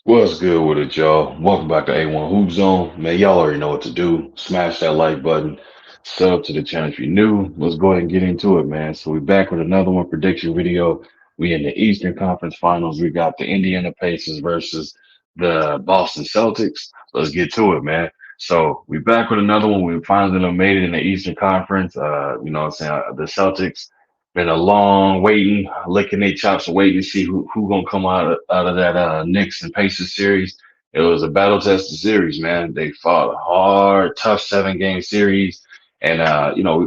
What's good with it, y'all? Welcome back to A1 Hoop Zone. Man, y'all already know what to do. Smash that like button. Sub to the channel if you're new. Let's go ahead and get into it, man. So we're back with another one prediction video. We in the Eastern Conference Finals. We got the Indiana Pacers versus the Boston Celtics. Let's get to it, man. So we back with another one. We finally done made it in the Eastern Conference. You know what I'm saying? The Celtics been a long waiting, licking their chops, waiting to see who gonna come out of that Knicks and Pacers series. It was a battle tested series, man. They fought a hard, tough 7 game series, and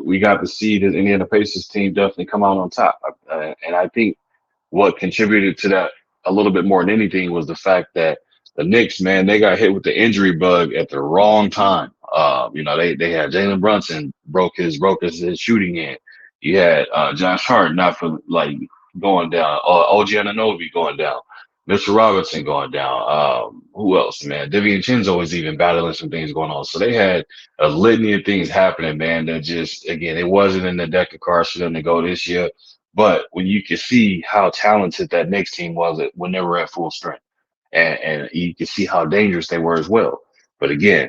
we got to see the Indiana Pacers team definitely come out on top. And I think what contributed to that a little bit more than anything was the fact that the Knicks, man, they got hit with the injury bug at the wrong time. They had Jalen Brunson broke his shooting in. You had Josh Hart not for like going down, OG Anunoby going down, Mr. Robinson going down. Who else, man? Devian Chinzo was even battling some things going on. So they had a litany of things happening, man. That just again, it wasn't in the deck of cards for them to go this year. But when you can see how talented that Knicks team was when they were at full strength, and you can see how dangerous they were as well. But again,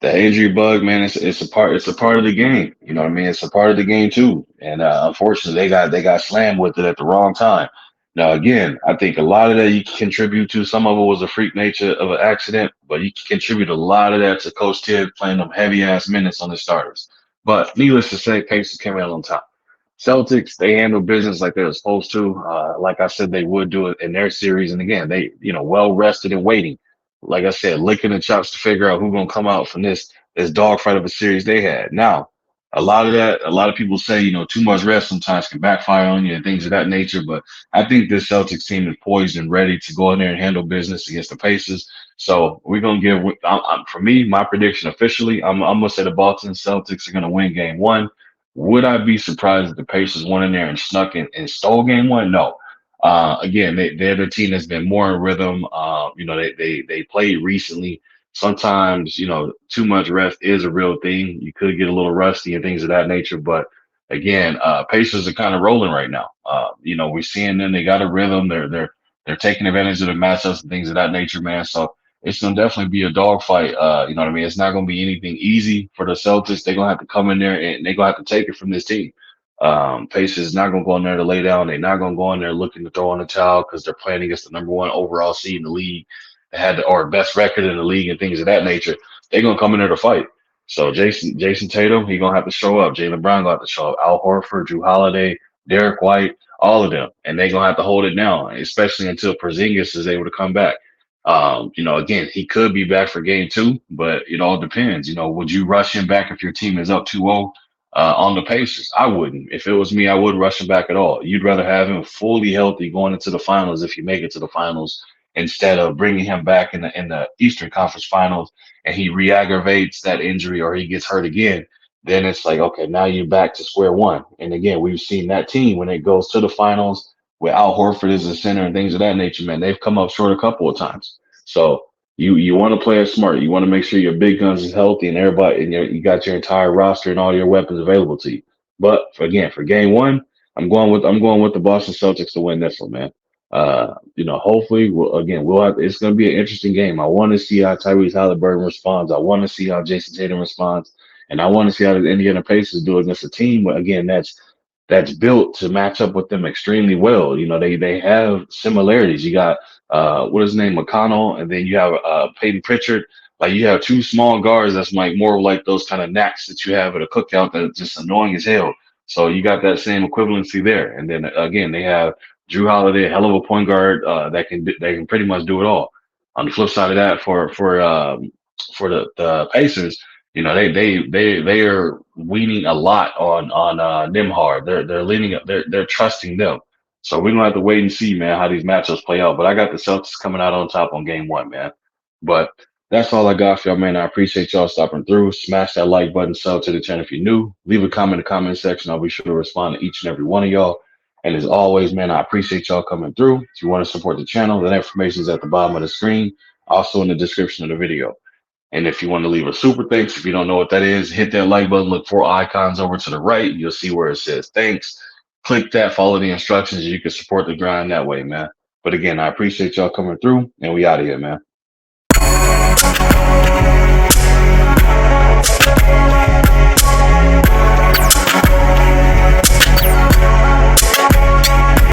the injury bug, man, it's a part of the game. You know what I mean? It's a part of the game too. And unfortunately, they got slammed with it at the wrong time. Now, again, I think a lot of that you can contribute to. Some of it was a freak nature of an accident, but you can contribute a lot of that to Coach Tibbs playing them heavy ass minutes on the starters. But needless to say, Pacers came out on top. Celtics, they handle business like they're supposed to. Like I said, they would do it in their series. And again, they, well rested and waiting. Like I said, licking the chops to figure out who's gonna come out from this dogfight of a series they had. Now, a lot of people say, too much rest sometimes can backfire on you and things of that nature. But I think this Celtics team is poised and ready to go in there and handle business against the Pacers. So we're gonna give, for me, my prediction officially, I'm gonna say the Boston Celtics are gonna win Game 1. Would I be surprised if the Pacers went in there and snuck in and stole game 1? No. Again, they're the team that's been more in rhythm. They played recently. Sometimes, too much rest is a real thing. You could get a little rusty and things of that nature. But again, Pacers are kind of rolling right now. We're seeing them. They got a rhythm. They're taking advantage of the matchups and things of that nature, man. So it's gonna definitely be a dogfight. You know what I mean? It's not gonna be anything easy for the Celtics. They're gonna have to come in there and they're gonna have to take it from this team. Pacers is not gonna go in there to lay down. They're not gonna go in there looking to throw in the towel because they're playing against the number one overall seed in the league, that had or best record in the league and things of that nature. They're gonna come in there to fight. So Jason Tatum, he gonna have to show up. Jaylen Brown gonna have to show up. Al Horford, Drew Holiday, Derek White, all of them, and they're gonna have to hold it down, especially until Porzingis is able to come back. Again, he could be back for game 2, but it all depends. Would you rush him back if your team is up 2-0 on the Pacers? I wouldn't. If it was me, I wouldn't rush him back at all. You'd rather have him fully healthy going into the finals if you make it to the finals instead of bringing him back in the Eastern Conference Finals and he re-aggravates that injury or he gets hurt again. Then it's like, okay, now you're back to square one. And again, we've seen that team when it goes to the finals with Al Horford as the center and things of that nature, man, they've come up short a couple of times. So you want to play it smart. You want to make sure your big guns is healthy and everybody and you got your entire roster and all your weapons available to you. But again, for game 1, I'm going with the Boston Celtics to win this one, man. Hopefully, we'll have. It's going to be an interesting game. I want to see how Tyrese Halliburton responds. I want to see how Jason Tatum responds, and I want to see how the Indiana Pacers do against a team. Again, that's built to match up with them extremely well. They have similarities. You got what is his name, McConnell, and then you have Peyton Pritchard. Like you have two small guards that's like more like those kind of knacks that you have at a cookout that's just annoying as hell. So you got that same equivalency there. And then again, they have Drew Holiday, a hell of a point guard that can pretty much do it all. On the flip side of that, for the Pacers, they are weaning a lot on Nimhard. They're leaning up. They're trusting them. So we're gonna have to wait and see, man, how these matchups play out. But I got the Celtics coming out on top on game 1, man. But that's all I got for y'all, man. I appreciate y'all stopping through. Smash that like button, sub to the channel if you're new. Leave a comment in the comment section. I'll be sure to respond to each and every one of y'all. And as always, man, I appreciate y'all coming through. If you want to support the channel, that information is at the bottom of the screen, also in the description of the video. And if you want to leave a super thanks, if you don't know what that is, hit that like button, look 4 icons over to the right. You'll see where it says thanks. Click that, follow the instructions. You can support the grind that way, man. But again, I appreciate y'all coming through, and we out of here, man.